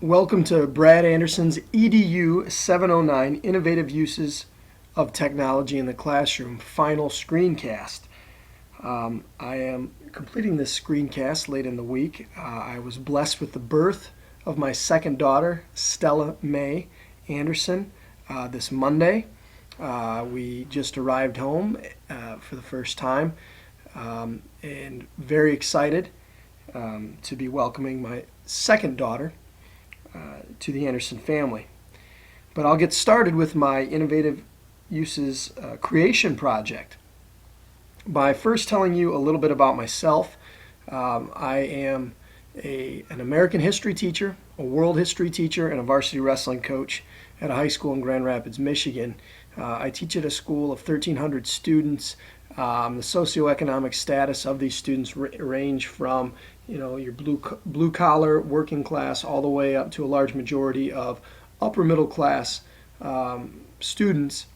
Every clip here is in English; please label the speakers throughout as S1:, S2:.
S1: Welcome to Brad Anderson's EDU 709, Innovative Uses of Technology in the Classroom, final screencast. I am completing this screencast late in the week. I was blessed with the birth of my second daughter, Stella Mae Anderson, this Monday. We just arrived home for the first time and very excited to be welcoming my second daughter to the Anderson family. But I'll get started with my innovative uses creation project by first telling you a little bit about myself. I am an American history teacher, a world history teacher, and a varsity wrestling coach at a high school in Grand Rapids, Michigan. I teach at a school of 1,300 students. The socioeconomic status of these students range from your blue collar working class all the way up to a large majority of upper middle class students.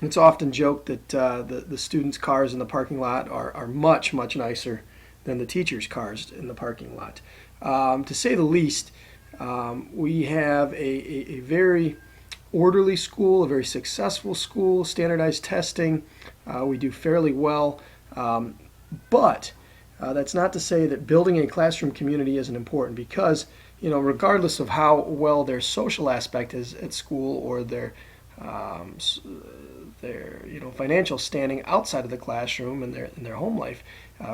S1: It's often joked that the students' cars in the parking lot are much nicer than the teachers' cars in the parking lot. To say the least, we have a very orderly school, a very successful school, standardized testing. We do fairly well, but that's not to say that building a classroom community isn't important, because regardless of how well their social aspect is at school or their financial standing outside of the classroom and their home life,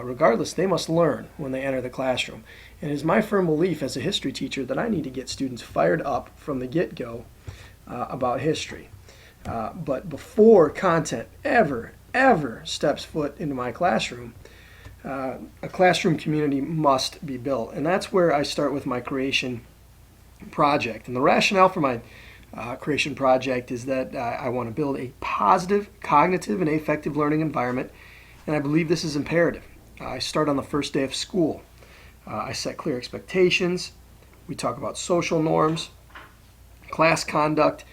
S1: regardless, they must learn when they enter the classroom. And it is my firm belief as a history teacher that I need to get students fired up from the get-go about history. But before content ever steps foot into my classroom, a classroom community must be built. And that's where I start with my creation project. And the rationale for my creation project is that I want to build a positive cognitive and affective learning environment, and I believe this is imperative. I start on the first day of school. I set clear expectations. We talk about social norms, class conduct,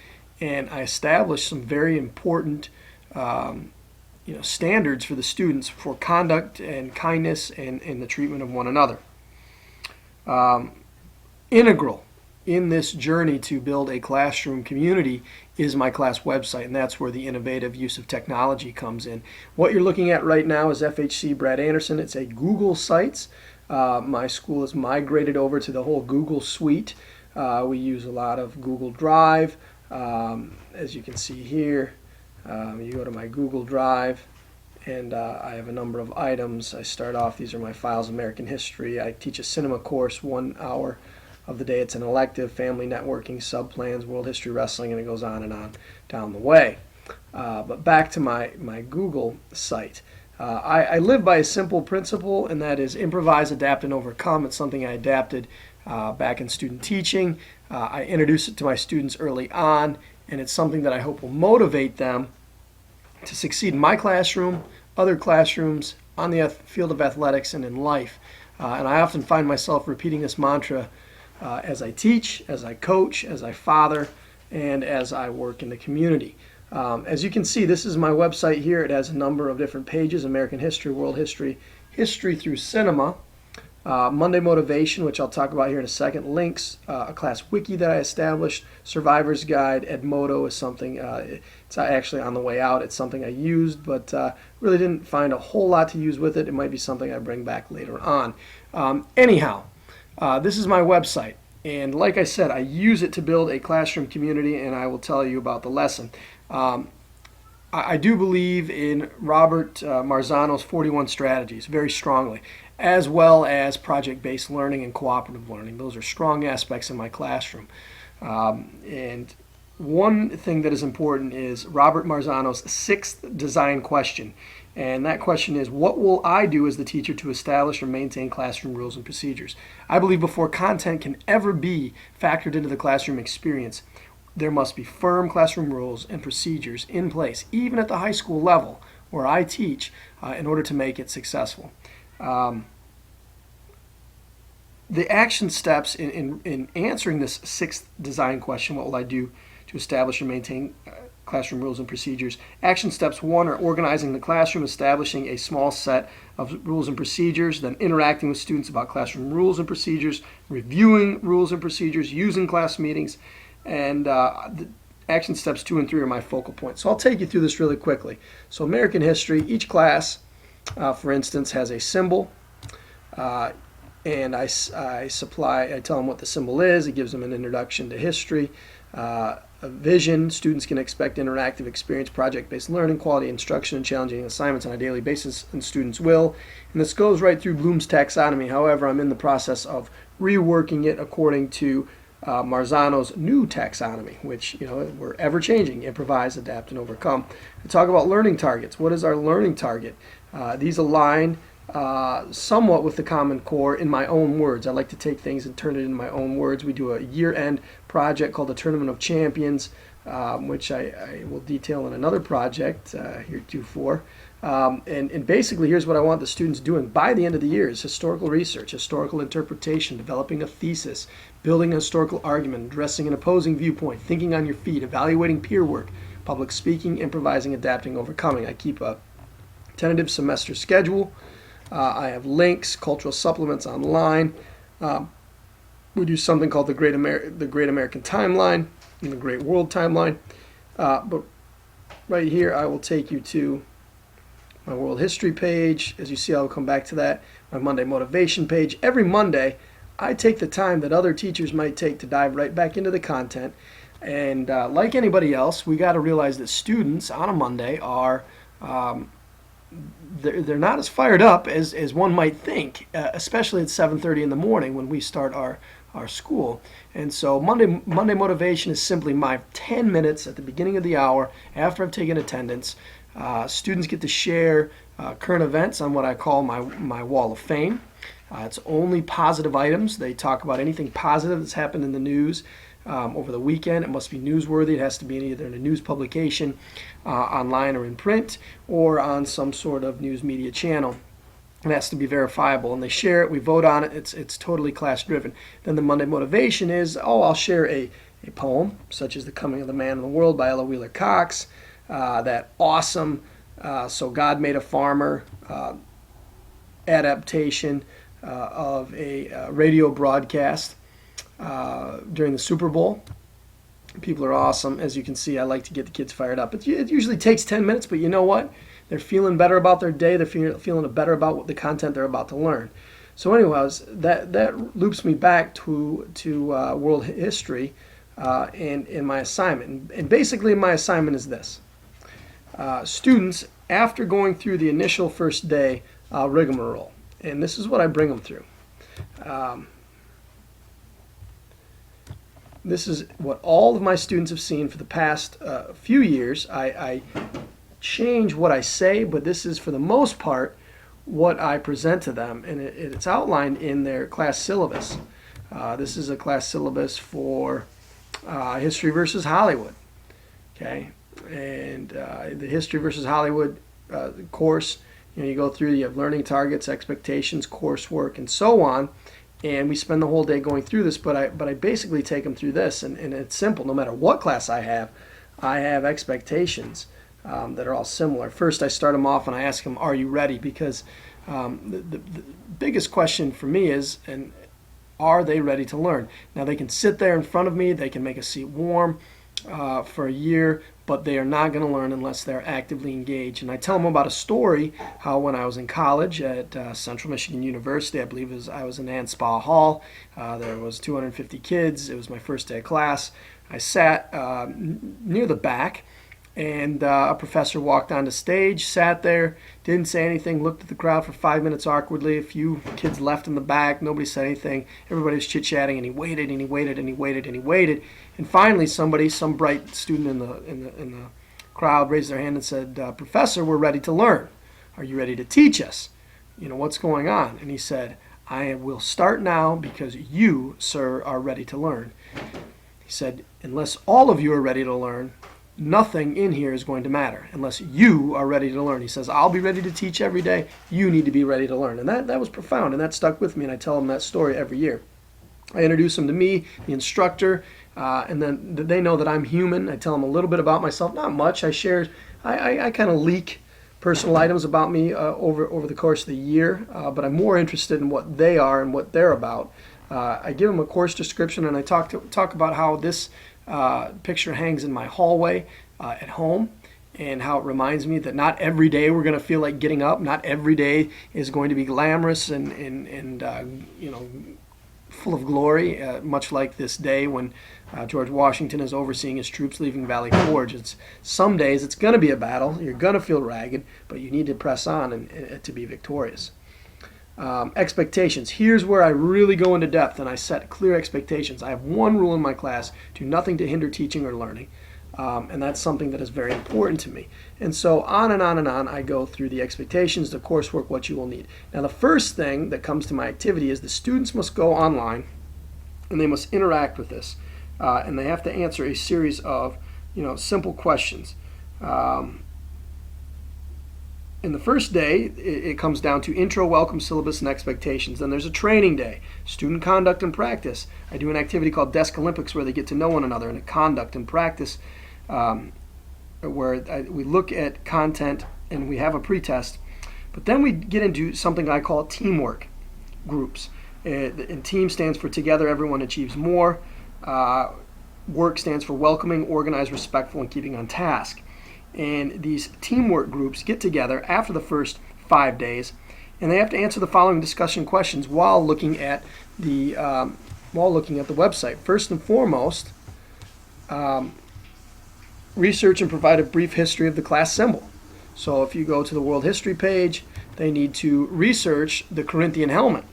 S1: and I establish some very important standards for the students for conduct and kindness and the treatment of one another. Integral in this journey to build a classroom community is my class website, and that's where the innovative use of technology comes in. What you're looking at right now is FHC Brad Anderson. It's a Google Sites. My school has migrated over to the whole Google suite. We use a lot of Google Drive. As you can see here, you go to my Google Drive, and I have a number of items. I start off, these are my files, American history. I teach a cinema course 1 hour of the day. It's an elective, family networking, subplans, world history, wrestling, and it goes on and on down the way. But back to my Google site. I live by a simple principle, and that is improvise, adapt, and overcome. It's something I adapted back in student teaching. I introduce it to my students early on, and it's something that I hope will motivate them to succeed in my classroom, other classrooms, on the field of athletics, and in life. And I often find myself repeating this mantra as I teach, as I coach, as I father, and as I work in the community. As you can see, this is my website here. It has a number of different pages: American history, world history, history through cinema, Monday motivation, which I'll talk about here in a second, links, a class wiki that I established, survivor's guide. Edmodo is something, it's actually on the way out. It's something I used, but really didn't find a whole lot to use with it. It might be something I bring back later on. Anyhow, this is my website, and like I said, I use it to build a classroom community, and I will tell you about the lesson. I do believe in Robert Marzano's 41 strategies very strongly, as well as project-based learning and cooperative learning. Those are strong aspects in my classroom. And one thing that is important is Robert Marzano's 6th design question. And that question is, what will I do as the teacher to establish or maintain classroom rules and procedures? I believe before content can ever be factored into the classroom experience, there must be firm classroom rules and procedures in place, even at the high school level where I teach, in order to make it successful. The action steps in answering this 6th design question, what will I do to establish and maintain classroom rules and procedures. Action steps 1 are organizing the classroom, establishing a small set of rules and procedures, then interacting with students about classroom rules and procedures, reviewing rules and procedures, using class meetings, and the action steps 2 and 3 are my focal points. So I'll take you through this really quickly. So American history, each class, for instance, has a symbol. And I tell them what the symbol is. It gives them an introduction to history, a vision. Students can expect interactive experience, project-based learning, quality instruction, and challenging assignments on a daily basis, and students will. And this goes right through Bloom's taxonomy. However, I'm in the process of reworking it according to Marzano's new taxonomy, which, we're ever changing: improvise, adapt, and overcome. We talk about learning targets. What is our learning target? These align somewhat with the Common Core in my own words. I like to take things and turn it into my own words. We do a year-end project called the Tournament of Champions, which I will detail in another project heretofore. And basically, here's what I want the students doing by the end of the year: is historical research, historical interpretation, developing a thesis, building a historical argument, addressing an opposing viewpoint, thinking on your feet, evaluating peer work, public speaking, improvising, adapting, overcoming. I keep a tentative semester schedule. I have links, cultural supplements online. We do something called the Great American Timeline and the Great World Timeline. But right here, I will take you to my World History page. As you see, I'll come back to that. My Monday Motivation page. Every Monday, I take the time that other teachers might take to dive right back into the content. And like anybody else, we got to realize that students on a Monday are they're not as fired up as one might think, especially at 7:30 in the morning when we start our school. And so Monday Motivation is simply my 10 minutes at the beginning of the hour after I've taken attendance. Students get to share current events on what I call my wall of fame. It's only positive items. They talk about anything positive that's happened in the news over the weekend. It must be newsworthy. It has to be either in a news publication, online or in print, or on some sort of news media channel. It has to be verifiable, and they share it. We vote on it. It's totally class driven. Then the Monday Motivation is, I'll share a poem, such as The Coming of the Man in the World by Ella Wheeler Cox, that awesome So God Made a Farmer adaptation of a radio broadcast during the Super Bowl. People are awesome. As you can see, I like to get the kids fired up. It usually takes 10 minutes, but you know what? They're feeling better about their day. They're feeling better about what the content they're about to learn. So anyways, that loops me back to world history and my assignment. And basically my assignment is this. Students, after going through the initial first day rigmarole, and this is what I bring them through. This is what all of my students have seen for the past few years. I change what I say, but this is for the most part what I present to them, and it's outlined in their class syllabus. This is a class syllabus for History versus Hollywood. Okay, and the History versus Hollywood course, you go through. You have learning targets, expectations, coursework, and so on. And we spend the whole day going through this, but I basically take them through this, and it's simple. No matter what class I have expectations that are all similar. First, I start them off and I ask them, "Are you ready?" Because the biggest question for me is, and are they ready to learn? Now, they can sit there in front of me, they can make a seat warm for a year, but they are not going to learn unless they're actively engaged. And I tell them about a story, how when I was in college at Central Michigan University, I believe I was in Ann Spa Hall. There was 250 kids. It was my first day of class. I sat near the back, and a professor walked onto stage, sat there, didn't say anything, looked at the crowd for 5 minutes awkwardly. A few kids left in the back. Nobody said anything. Everybody was chit-chatting, and he waited, and he waited, and he waited, and he waited. And finally, some bright student in the crowd raised their hand and said, "Professor, we're ready to learn. Are you ready to teach us? What's going on?" And he said, "I will start now because you, sir, are ready to learn." He said, "Unless all of you are ready to learn, nothing in here is going to matter unless you are ready to learn." He says, "I'll be ready to teach every day. You need to be ready to learn." And that was profound, and that stuck with me, and I tell them that story every year. I introduce them to me, the instructor, and then they know that I'm human. I tell them a little bit about myself, not much. I kind of leak personal items about me over the course of the year, but I'm more interested in what they are and what they're about. I give them a course description, and I talk about how this picture hangs in my hallway at home, and how it reminds me that not every day we're going to feel like getting up. Not every day is going to be glamorous and full of glory, much like this day when George Washington is overseeing his troops leaving Valley Forge. Some days it's going to be a battle. You're going to feel ragged, but you need to press on and to be victorious. Expectations. Here's where I really go into depth and I set clear expectations. I have one rule in my class: do nothing to hinder teaching or learning. And that's something that is very important to me. And so on and on and on I go through the expectations, the coursework, what you will need. Now the first thing that comes to my activity is the students must go online and they must interact with this. And they have to answer a series of simple questions. In the first day, it comes down to intro, welcome, syllabus, and expectations. Then there's a training day, student conduct and practice. I do an activity called Desk Olympics where they get to know one another, and a conduct and practice where we look at content and we have a pretest. But then we get into something I call teamwork groups. And team stands for together, everyone achieves more. Work stands for welcoming, organized, respectful, and keeping on task. And these teamwork groups get together after the first 5 days, and they have to answer the following discussion questions while looking at the website. First and foremost, research and provide a brief history of the class symbol. So if you go to the World History page, they need to research the Corinthian helmet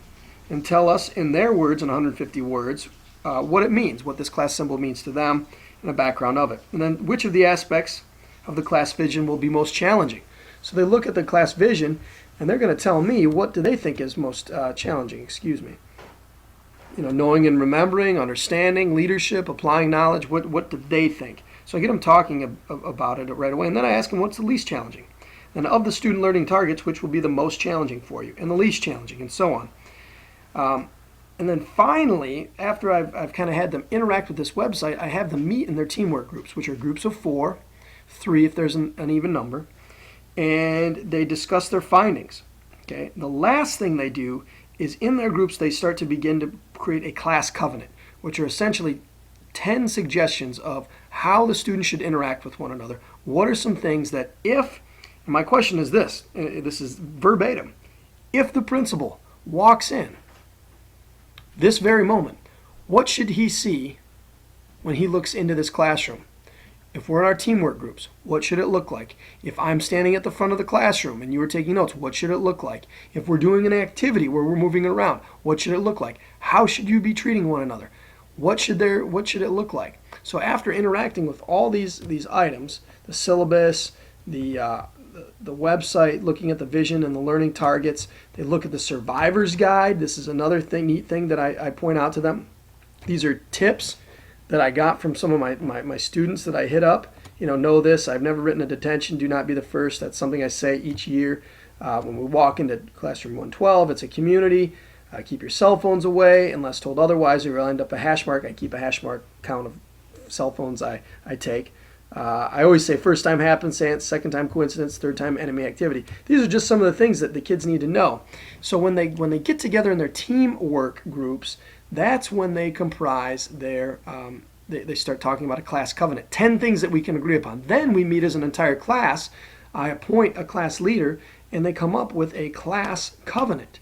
S1: and tell us in their words, in 150 words, what it means, what this class symbol means to them, and a background of it. And then which of the aspects of the class vision will be most challenging. So they look at the class vision and they're going to tell me what do they think is most challenging, knowing and remembering, understanding, leadership, applying knowledge, what do they think? So I get them talking about it right away, and then I ask them what's the least challenging. And of the student learning targets, which will be the most challenging for you, and the least challenging, and so on. And then finally, after I've kind of had them interact with this website, I have them meet in their teamwork groups, which are groups of 4, 3 if there's an even number, and they discuss their findings. Okay. The last thing they do is in their groups they start to begin to create a class covenant, which are essentially 10 suggestions of how the students should interact with one another. What are some things that if, and my question is this is verbatim, if the principal walks in this very moment, what should he see when he looks into this classroom? If we're in our teamwork groups, what should it look like? If I'm standing at the front of the classroom and you are taking notes, what should it look like? If we're doing an activity where we're moving around, what should it look like? How should you be treating one another? What should it look like? So after interacting with all these items, the syllabus, the website, looking at the vision and the learning targets, they look at the survivor's guide. This is another neat thing that I point out to them. These are tips that I got from some of my students that I hit up. Know this, I've never written a detention, do not be the first. That's something I say each year. When we walk into classroom 112, it's a community. Keep your cell phones away unless told otherwise, or you'll end up a hash mark. I keep a hash mark count of cell phones I take. I always say first time happenstance, second time coincidence, third time enemy activity. These are just some of the things that the kids need to know. So when they get together in their teamwork groups, that's when they comprise their, they start talking about a class covenant. 10 things that we can agree upon. Then we meet as an entire class. I appoint a class leader, and they come up with a class covenant,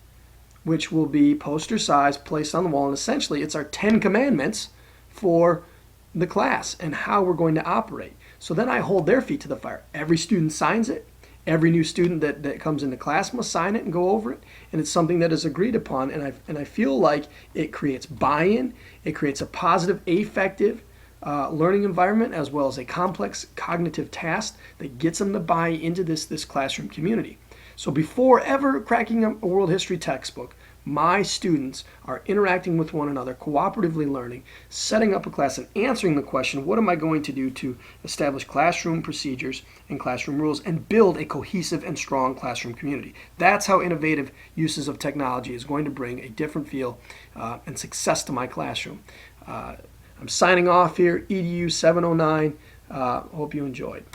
S1: which will be poster size, placed on the wall. And essentially, it's our 10 commandments for the class and how we're going to operate. So then I hold their feet to the fire. Every student signs it. Every new student that comes into class must sign it and go over it, and it's something that is agreed upon. And I feel like it creates buy-in. It creates a positive, affective learning environment, as well as a complex cognitive task that gets them to buy into this classroom community. So before ever cracking a world history textbook, my students are interacting with one another, cooperatively learning, setting up a class, and answering the question, what am I going to do to establish classroom procedures and classroom rules and build a cohesive and strong classroom community? That's how innovative uses of technology is going to bring a different feel and success to my classroom. I'm signing off here, EDU 709. Hope you enjoyed.